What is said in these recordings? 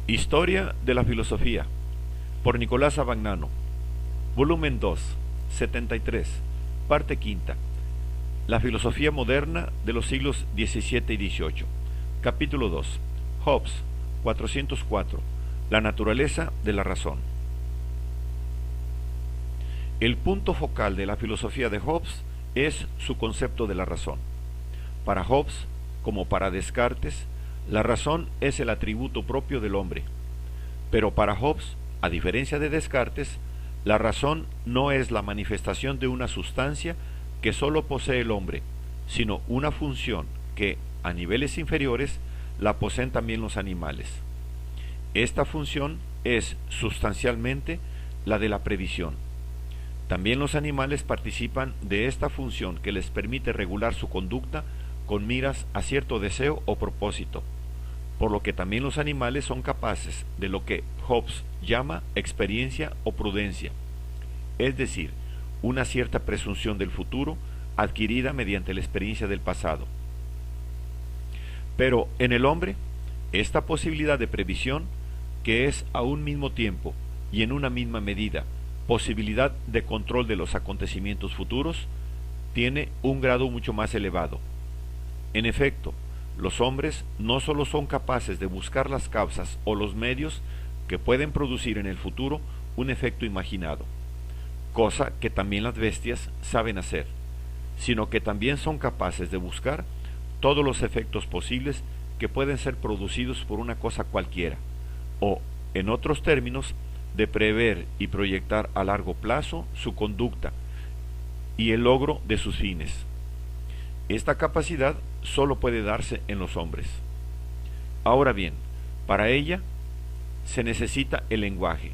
Historia de la filosofía, por Nicolás Abagnano, volumen 2, 73, parte quinta. La filosofía moderna de los siglos XVII y XVIII. Capítulo 2. Hobbes, 404. La naturaleza de la razón. El punto focal de la filosofía de Hobbes es su concepto de la razón. Para Hobbes, como para Descartes, la razón es el atributo propio del hombre. Pero para Hobbes, a diferencia de Descartes, la razón no es la manifestación de una sustancia que sólo posee el hombre, sino una función que, a niveles inferiores, la poseen también los animales. Esta función es, sustancialmente, la de la previsión. También los animales participan de esta función que les permite regular su conducta con miras a cierto deseo o propósito, por lo que también los animales son capaces de lo que Hobbes llama experiencia o prudencia, es decir, una cierta presunción del futuro adquirida mediante la experiencia del pasado. Pero en el hombre, esta posibilidad de previsión, que es a un mismo tiempo y en una misma medida posibilidad de control de los acontecimientos futuros, tiene un grado mucho más elevado. En efecto, los hombres no solo son capaces de buscar las causas o los medios que pueden producir en el futuro un efecto imaginado, cosa que también las bestias saben hacer, sino que también son capaces de buscar todos los efectos posibles que pueden ser producidos por una cosa cualquiera, o, en otros términos, de prever y proyectar a largo plazo su conducta y el logro de sus fines. Esta capacidad solo puede darse en los hombres. Ahora bien, para ella se necesita el lenguaje,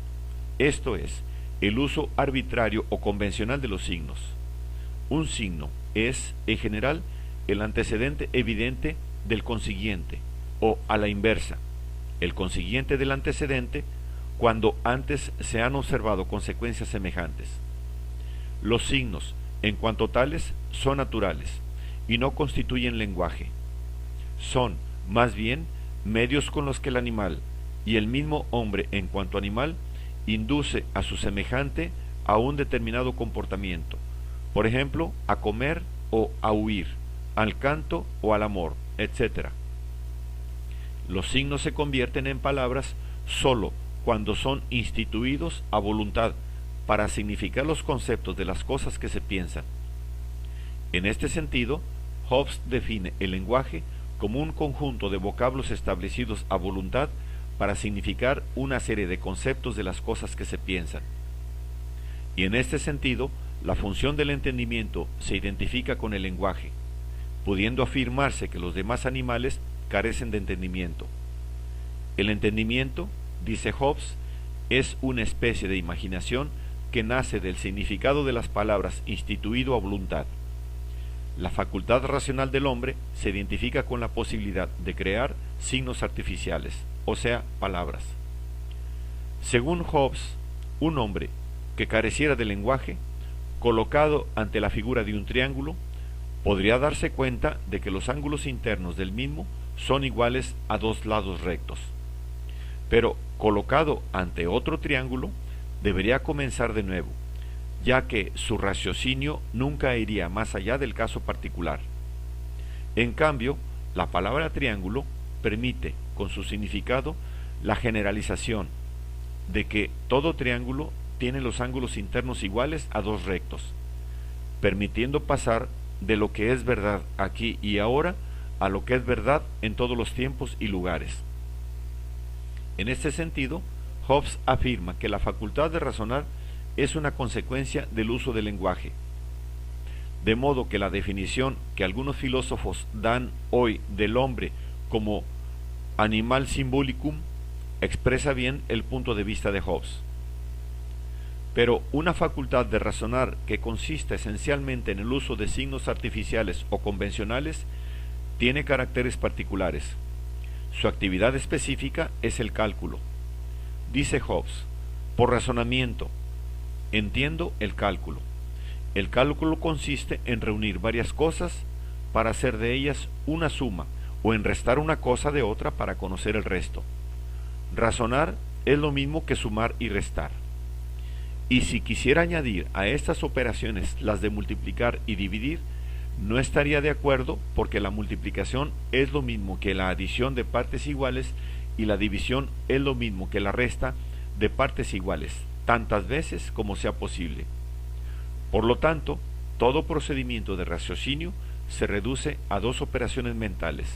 esto es, el uso arbitrario o convencional de los signos. Un signo es, en general, el antecedente evidente del consiguiente, o a la inversa, el consiguiente del antecedente cuando antes se han observado consecuencias semejantes. Los signos, en cuanto tales, son naturales y no constituyen lenguaje. Son, más bien, medios con los que el animal, y el mismo hombre en cuanto animal, induce a su semejante a un determinado comportamiento, por ejemplo, a comer o a huir, al canto o al amor, etc. Los signos se convierten en palabras sólo cuando son instituidos a voluntad para significar los conceptos de las cosas que se piensan. En este sentido, Hobbes define el lenguaje como un conjunto de vocablos establecidos a voluntad para significar una serie de conceptos de las cosas que se piensan. Y en este sentido, la función del entendimiento se identifica con el lenguaje, pudiendo afirmarse que los demás animales carecen de entendimiento. El entendimiento, dice Hobbes, es una especie de imaginación que nace del significado de las palabras instituido a voluntad. La facultad racional del hombre se identifica con la posibilidad de crear signos artificiales, o sea, palabras. Según Hobbes, un hombre que careciera de lenguaje, colocado ante la figura de un triángulo, podría darse cuenta de que los ángulos internos del mismo son iguales a dos lados rectos. Pero colocado ante otro triángulo, debería comenzar de nuevo, ya que su raciocinio nunca iría más allá del caso particular. En cambio, la palabra triángulo permite, con su significado, la generalización de que todo triángulo tiene los ángulos internos iguales a dos rectos, permitiendo pasar de lo que es verdad aquí y ahora a lo que es verdad en todos los tiempos y lugares. En este sentido, Hobbes afirma que la facultad de razonar es una consecuencia del uso del lenguaje, de modo que la definición que algunos filósofos dan hoy del hombre como animal symbolicum expresa bien el punto de vista de Hobbes. Pero una facultad de razonar que consiste esencialmente en el uso de signos artificiales o convencionales tiene caracteres particulares. Su actividad específica es el cálculo. Dice Hobbes, por razonamiento, entiendo el cálculo. El cálculo consiste en reunir varias cosas para hacer de ellas una suma o en restar una cosa de otra para conocer el resto. Razonar es lo mismo que sumar y restar. Y si quisiera añadir a estas operaciones las de multiplicar y dividir, no estaría de acuerdo, porque la multiplicación es lo mismo que la adición de partes iguales y la división es lo mismo que la resta de partes iguales, tantas veces como sea posible. Por lo tanto, todo procedimiento de raciocinio se reduce a dos operaciones mentales,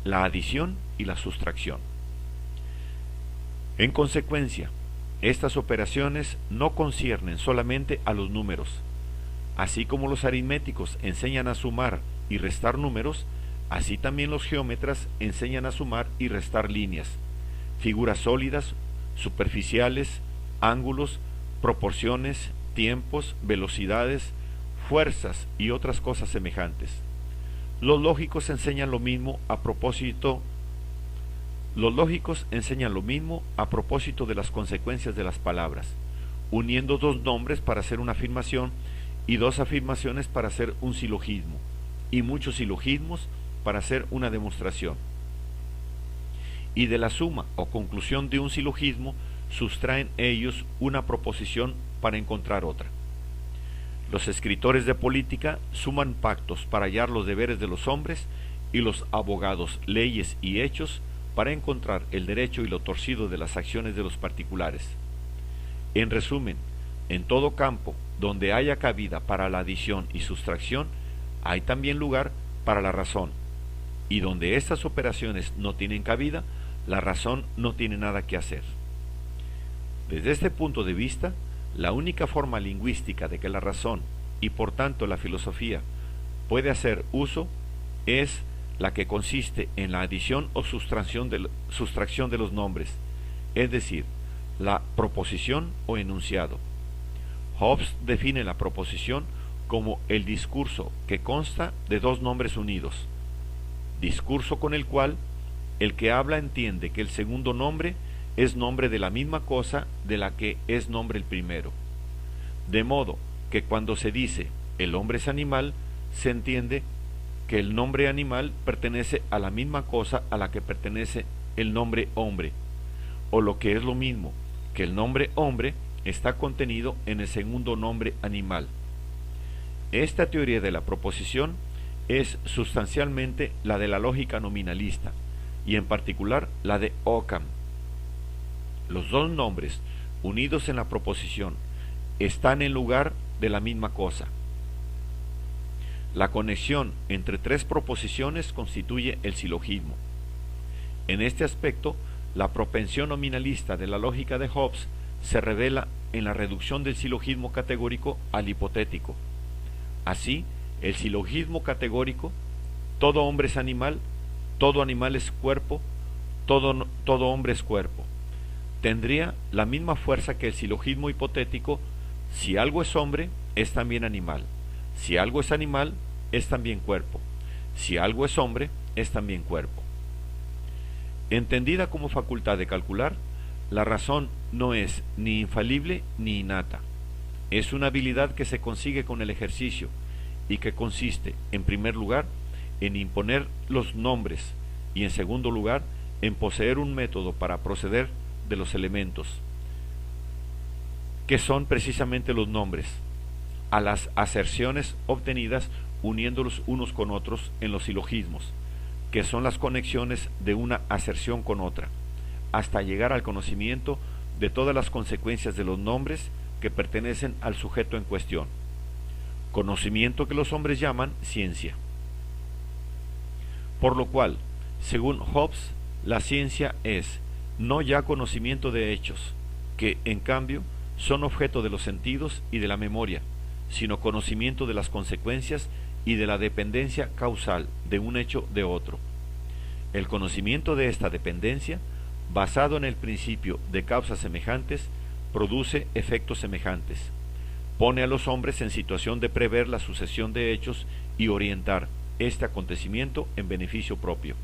la adición y la sustracción. En consecuencia, estas operaciones no conciernen solamente a los números. Así como los aritméticos enseñan a sumar y restar números, así también los geómetras enseñan a sumar y restar líneas, figuras sólidas, superficiales, ángulos, proporciones, tiempos, velocidades, fuerzas y otras cosas semejantes. Los lógicos enseñan lo mismo a propósito de las consecuencias de las palabras, uniendo dos nombres para hacer una afirmación y dos afirmaciones para hacer un silogismo, y muchos silogismos para hacer una demostración. Y de la suma o conclusión de un silogismo sustraen ellos una proposición para encontrar otra. Los escritores de política suman pactos para hallar los deberes de los hombres, y los abogados leyes y hechos para encontrar el derecho y lo torcido de las acciones de los particulares. En resumen, en todo campo donde haya cabida para la adición y sustracción, hay también lugar para la razón, y donde estas operaciones no tienen cabida, la razón no tiene nada que hacer. Desde este punto de vista, la única forma lingüística de que la razón, y por tanto la filosofía, puede hacer uso, es la que consiste en la adición o sustracción de los nombres, es decir, la proposición o enunciado. Hobbes define la proposición como el discurso que consta de dos nombres unidos, discurso con el cual el que habla entiende que el segundo nombre es nombre de la misma cosa de la que es nombre el primero. De modo que cuando se dice el hombre es animal, se entiende que el nombre animal pertenece a la misma cosa a la que pertenece el nombre hombre, o lo que es lo mismo, que el nombre hombre está contenido en el segundo nombre animal. Esta teoría de la proposición es sustancialmente la de la lógica nominalista, y en particular la de Occam. Los dos nombres unidos en la proposición están en lugar de la misma cosa. La conexión entre tres proposiciones constituye el silogismo. En este aspecto, la propensión nominalista de la lógica de Hobbes se revela en la reducción del silogismo categórico al hipotético. Así, el silogismo categórico, todo hombre es animal, todo animal es cuerpo, todo hombre es cuerpo, tendría la misma fuerza que el silogismo hipotético: si algo es hombre, es también animal; si algo es animal, es también cuerpo; si algo es hombre, es también cuerpo. Entendida como facultad de calcular, la razón no es ni infalible ni innata. Es una habilidad que se consigue con el ejercicio, y que consiste, en primer lugar, en imponer los nombres, y en segundo lugar, en poseer un método para proceder de los elementos, que son precisamente los nombres, a las aserciones obtenidas uniéndolos unos con otros en los silogismos, que son las conexiones de una aserción con otra, hasta llegar al conocimiento de todas las consecuencias de los nombres que pertenecen al sujeto en cuestión, conocimiento que los hombres llaman ciencia. Por lo cual, según Hobbes, la ciencia es no ya conocimiento de hechos, que en cambio son objeto de los sentidos y de la memoria, sino conocimiento de las consecuencias y de la dependencia causal de un hecho de otro. El conocimiento de esta dependencia, basado en el principio de causas semejantes, produce efectos semejantes, pone a los hombres en situación de prever la sucesión de hechos y orientar este acontecimiento en beneficio propio.